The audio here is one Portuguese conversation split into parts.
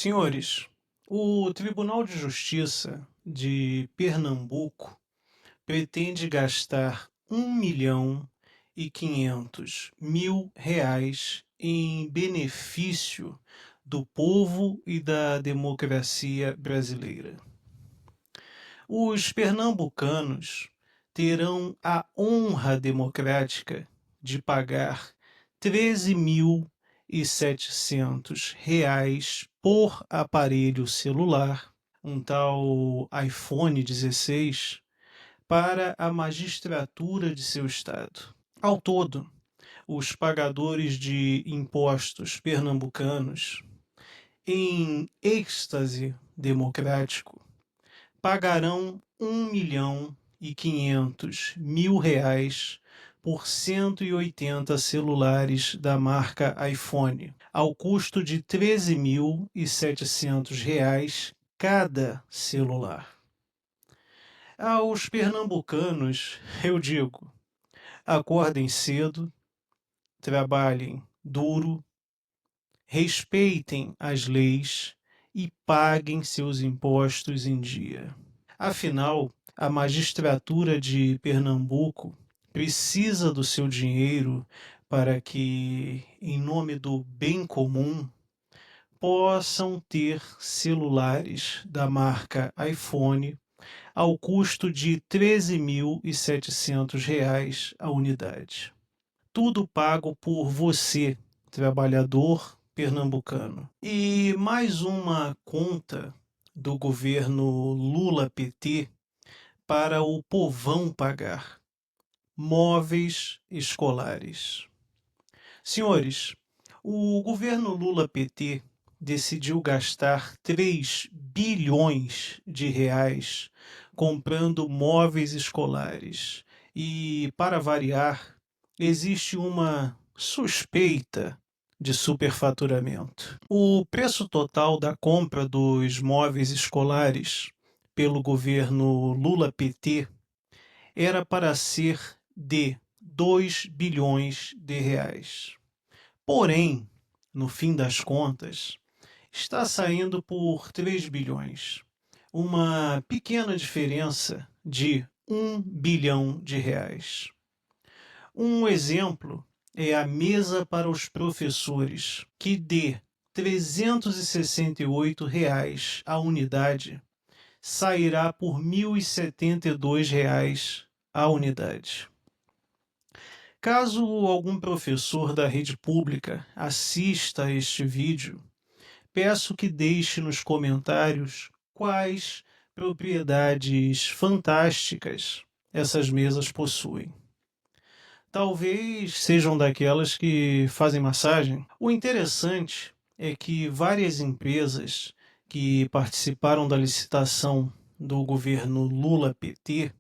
Senhores, o Tribunal de Justiça de Pernambuco pretende gastar 1.500.000 reais em benefício do povo e da democracia brasileira. Os pernambucanos terão a honra democrática de pagar 13.700 reais por aparelho celular, um tal iPhone 16, para a magistratura de seu estado. Ao todo, os pagadores de impostos pernambucanos, em êxtase democrático, pagarão 1.500.000 reais por 180 celulares da marca iPhone, ao custo de 13.700 reais cada celular. Aos pernambucanos, eu digo: acordem cedo, trabalhem duro, respeitem as leis e paguem seus impostos em dia. Afinal, a magistratura de Pernambuco precisa do seu dinheiro para que, em nome do bem comum, possam ter celulares da marca iPhone ao custo de 13.700 reais a unidade. Tudo pago por você, trabalhador pernambucano. E mais uma conta do governo Lula-PT para o povão pagar: móveis escolares. Senhores, o governo Lula-PT decidiu gastar 3 bilhões de reais comprando móveis escolares. E, para variar, existe uma suspeita de superfaturamento. O preço total da compra dos móveis escolares pelo governo Lula-PT era para ser de 2 bilhões de reais. Porém, no fim das contas, está saindo por 3 bilhões. Uma pequena diferença de 1 bilhão de reais. Um exemplo é a mesa para os professores, que de R$ 368 reais a unidade sairá por R$ 1.072 reais a unidade. Caso algum professor da rede pública assista a este vídeo, peço que deixe nos comentários quais propriedades fantásticas essas mesas possuem. Talvez sejam daquelas que fazem massagem. O interessante é que várias empresas que participaram da licitação do governo Lula-PT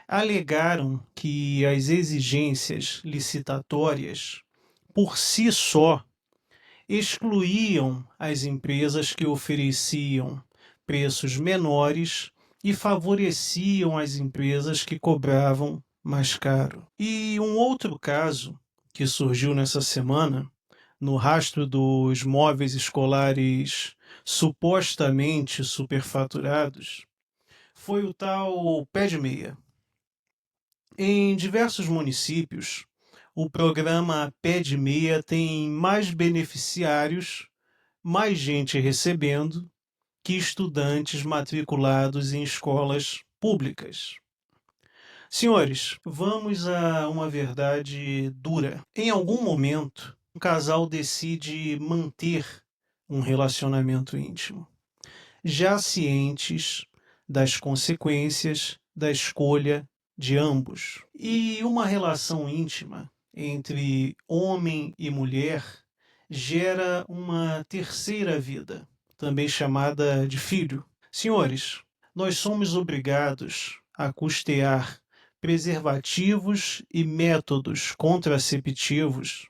alegaram que as exigências licitatórias, por si só, excluíam as empresas que ofereciam preços menores e favoreciam as empresas que cobravam mais caro. E um outro caso que surgiu nessa semana, no rastro dos móveis escolares supostamente superfaturados, foi o tal pé de meia. Em diversos municípios, o programa Pé de Meia tem mais beneficiários, mais gente recebendo, que estudantes matriculados em escolas públicas. Senhores, vamos a uma verdade dura. Em algum momento, um casal decide manter um relacionamento íntimo, já cientes das consequências da escolha de ambos. E uma relação íntima entre homem e mulher gera uma terceira vida, também chamada de filho. Senhores, nós somos obrigados a custear preservativos e métodos contraceptivos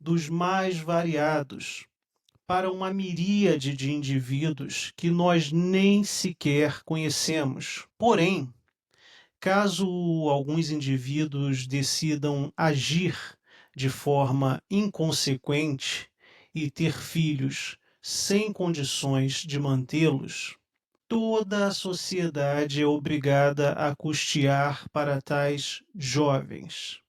dos mais variados para uma miríade de indivíduos que nós nem sequer conhecemos. Porém, caso alguns indivíduos decidam agir de forma inconsequente e ter filhos sem condições de mantê-los, toda a sociedade é obrigada a custear para tais jovens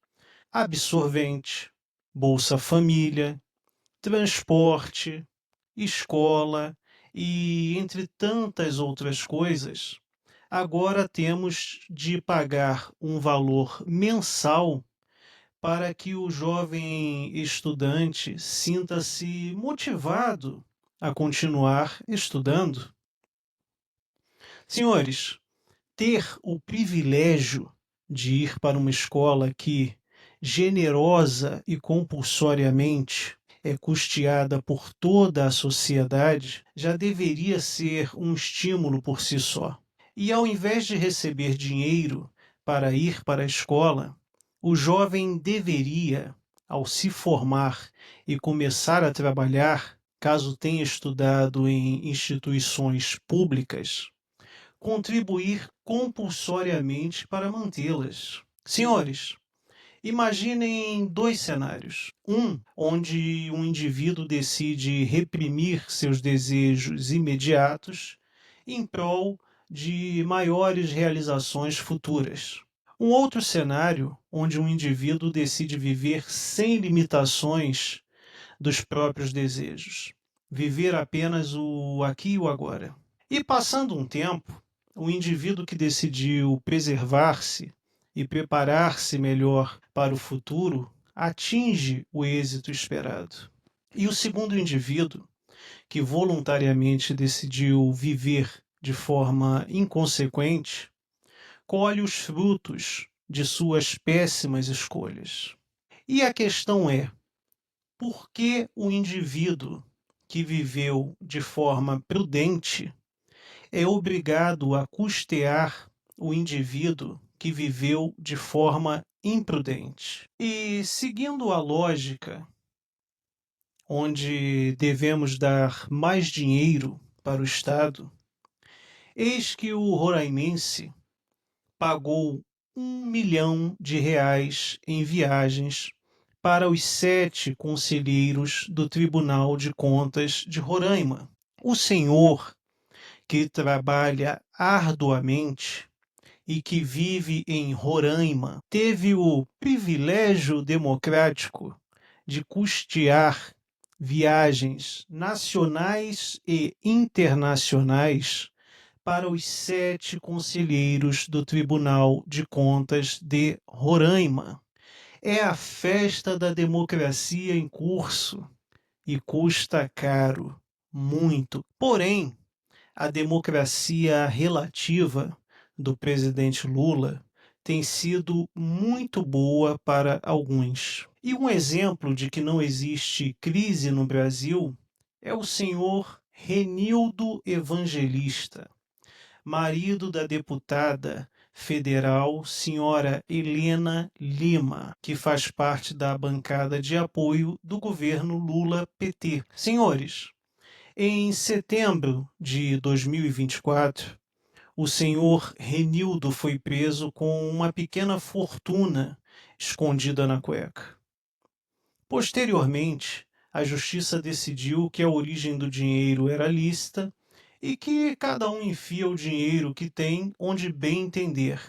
absorvente, Bolsa Família, transporte, escola e entre tantas outras coisas. Agora temos de pagar um valor mensal para que o jovem estudante sinta-se motivado a continuar estudando. Senhores, ter o privilégio de ir para uma escola que, generosa e compulsoriamente, é custeada por toda a sociedade, já deveria ser um estímulo por si só. E ao invés de receber dinheiro para ir para a escola, o jovem deveria, ao se formar e começar a trabalhar, caso tenha estudado em instituições públicas, contribuir compulsoriamente para mantê-las. Senhores, imaginem dois cenários. Um, onde um indivíduo decide reprimir seus desejos imediatos em prol de maiores realizações futuras. Um outro cenário, onde um indivíduo decide viver sem limitações dos próprios desejos, viver apenas o aqui e o agora. E passando um tempo, o indivíduo que decidiu preservar-se e preparar-se melhor para o futuro atinge o êxito esperado. E o segundo indivíduo, que voluntariamente decidiu viver de forma inconsequente, colhe os frutos de suas péssimas escolhas. E a questão é: por que o indivíduo que viveu de forma prudente é obrigado a custear o indivíduo que viveu de forma imprudente? E seguindo a lógica onde devemos dar mais dinheiro para o Estado, eis que o roraimense pagou R$ 1 milhão em viagens para os 7 conselheiros do Tribunal de Contas de Roraima. O senhor, que trabalha arduamente e que vive em Roraima, teve o privilégio democrático de custear viagens nacionais e internacionais para os 7 conselheiros do Tribunal de Contas de Roraima. É a festa da democracia em curso e custa caro, muito. Porém, a democracia relativa do presidente Lula tem sido muito boa para alguns. E um exemplo de que não existe crise no Brasil é o senhor Renildo Evangelista, marido da deputada federal senhora Helena Lima, que faz parte da bancada de apoio do governo Lula-PT. Senhores, em setembro de 2024, o senhor Renildo foi preso com uma pequena fortuna escondida na cueca. Posteriormente, a justiça decidiu que a origem do dinheiro era lícita e que cada um enfia o dinheiro que tem onde bem entender,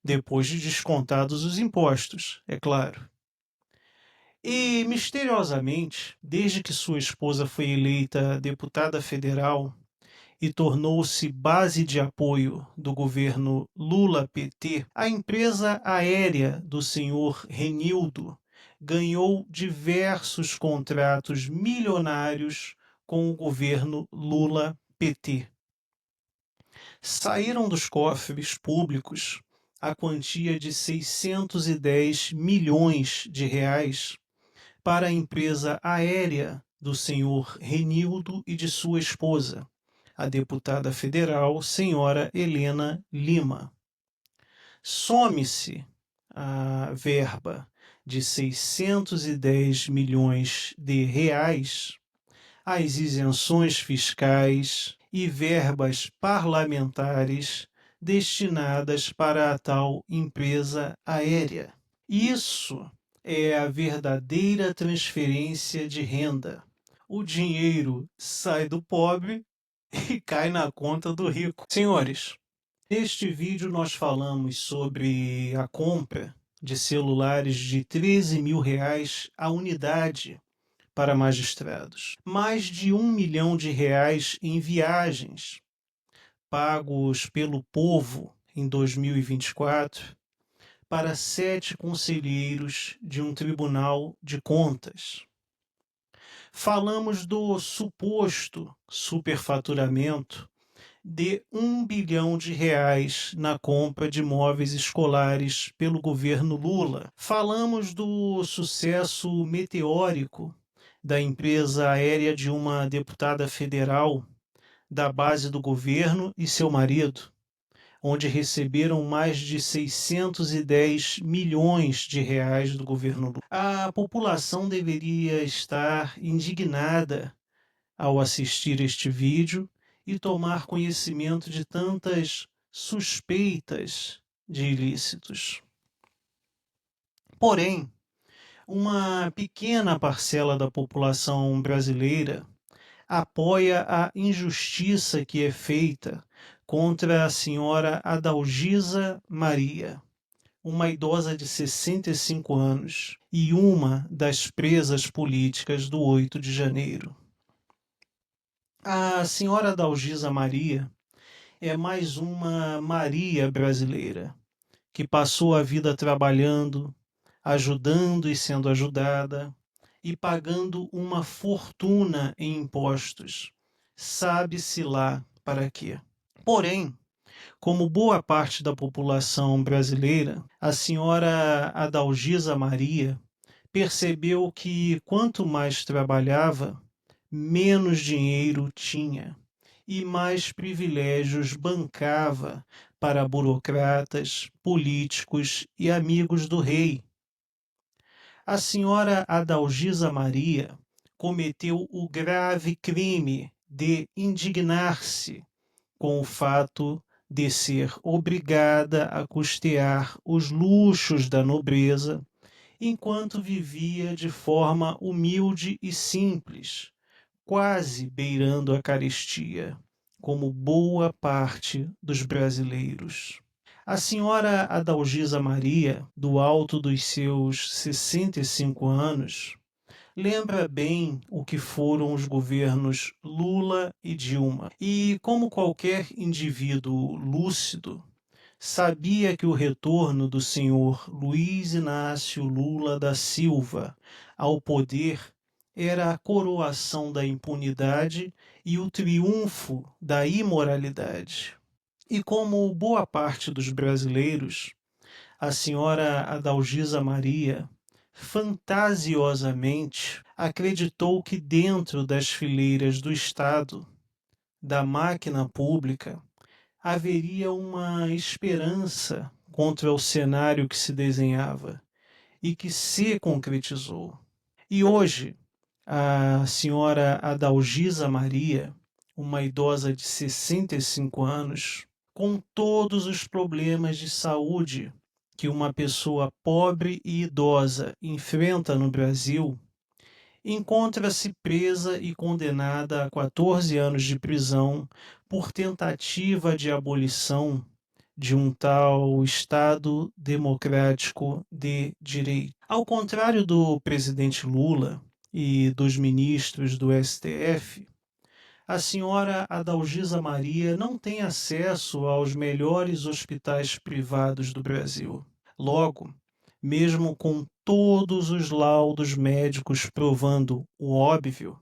depois de descontados os impostos, é claro. E, misteriosamente, desde que sua esposa foi eleita deputada federal e tornou-se base de apoio do governo Lula-PT, a empresa aérea do senhor Renildo ganhou diversos contratos milionários com o governo Lula-PT. Saíram dos cofres públicos a quantia de 610 milhões de reais para a empresa aérea do senhor Renildo e de sua esposa, a deputada federal senhora Helena Lima. Some-se a verba de 610 milhões de reais, as isenções fiscais e verbas parlamentares destinadas para a tal empresa aérea. Isso é a verdadeira transferência de renda, o dinheiro sai do pobre e cai na conta do rico. Senhores, neste vídeo nós falamos sobre a compra de celulares de R$ 13.000 a unidade para magistrados. Mais de R$ 1 milhão em viagens pagos pelo povo em 2024 para 7 conselheiros de um tribunal de contas. Falamos do suposto superfaturamento de R$ 1 bilhão na compra de móveis escolares pelo governo Lula. Falamos do sucesso meteórico da empresa aérea de uma deputada federal da base do governo e seu marido, onde receberam mais de R$ 610 milhões do governo Lula. A população deveria estar indignada ao assistir este vídeo e tomar conhecimento de tantas suspeitas de ilícitos. Porém, uma pequena parcela da população brasileira apoia a injustiça que é feita contra a senhora Adalgisa Maria, uma idosa de 65 anos e uma das presas políticas do 8 de janeiro. A senhora Adalgisa Maria é mais uma Maria brasileira que passou a vida trabalhando, ajudando e sendo ajudada, e pagando uma fortuna em impostos, sabe-se lá para quê. Porém, como boa parte da população brasileira, a senhora Adalgisa Maria percebeu que quanto mais trabalhava, menos dinheiro tinha e mais privilégios bancava para burocratas, políticos e amigos do rei. A senhora Adalgisa Maria cometeu o grave crime de indignar-se com o fato de ser obrigada a custear os luxos da nobreza, enquanto vivia de forma humilde e simples, quase beirando a carestia, como boa parte dos brasileiros. A senhora Adalgisa Maria, do alto dos seus 65 anos, lembra bem o que foram os governos Lula e Dilma. E, como qualquer indivíduo lúcido, sabia que o retorno do senhor Luiz Inácio Lula da Silva ao poder era a coroação da impunidade e o triunfo da imoralidade. E como boa parte dos brasileiros, a senhora Adalgisa Maria fantasiosamente acreditou que dentro das fileiras do Estado, da máquina pública, haveria uma esperança contra o cenário que se desenhava e que se concretizou. E hoje, a senhora Adalgisa Maria, uma idosa de 65 anos, com todos os problemas de saúde que uma pessoa pobre e idosa enfrenta no Brasil, encontra-se presa e condenada a 14 anos de prisão por tentativa de abolição de um tal Estado democrático de direito. Ao contrário do presidente Lula e dos ministros do STF, a senhora Adalgisa Maria não tem acesso aos melhores hospitais privados do Brasil. Logo, mesmo com todos os laudos médicos provando o óbvio,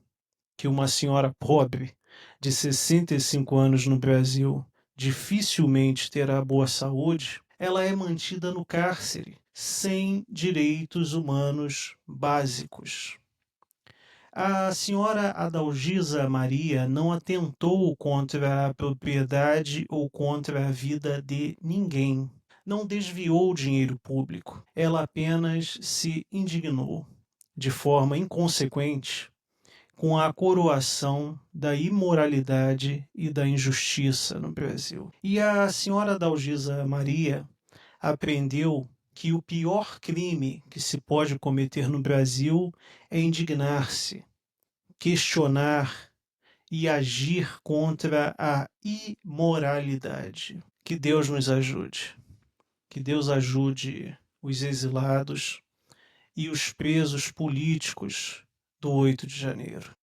que uma senhora pobre de 65 anos no Brasil dificilmente terá boa saúde, ela é mantida no cárcere, sem direitos humanos básicos. A senhora Adalgisa Maria não atentou contra a propriedade ou contra a vida de ninguém. Não desviou dinheiro público. Ela apenas se indignou, de forma inconsequente, com a coroação da imoralidade e da injustiça no Brasil. E a senhora Adalgisa Maria aprendeu que o pior crime que se pode cometer no Brasil é indignar-se, questionar e agir contra a imoralidade. Que Deus nos ajude. Que Deus ajude os exilados e os presos políticos do 8 de janeiro.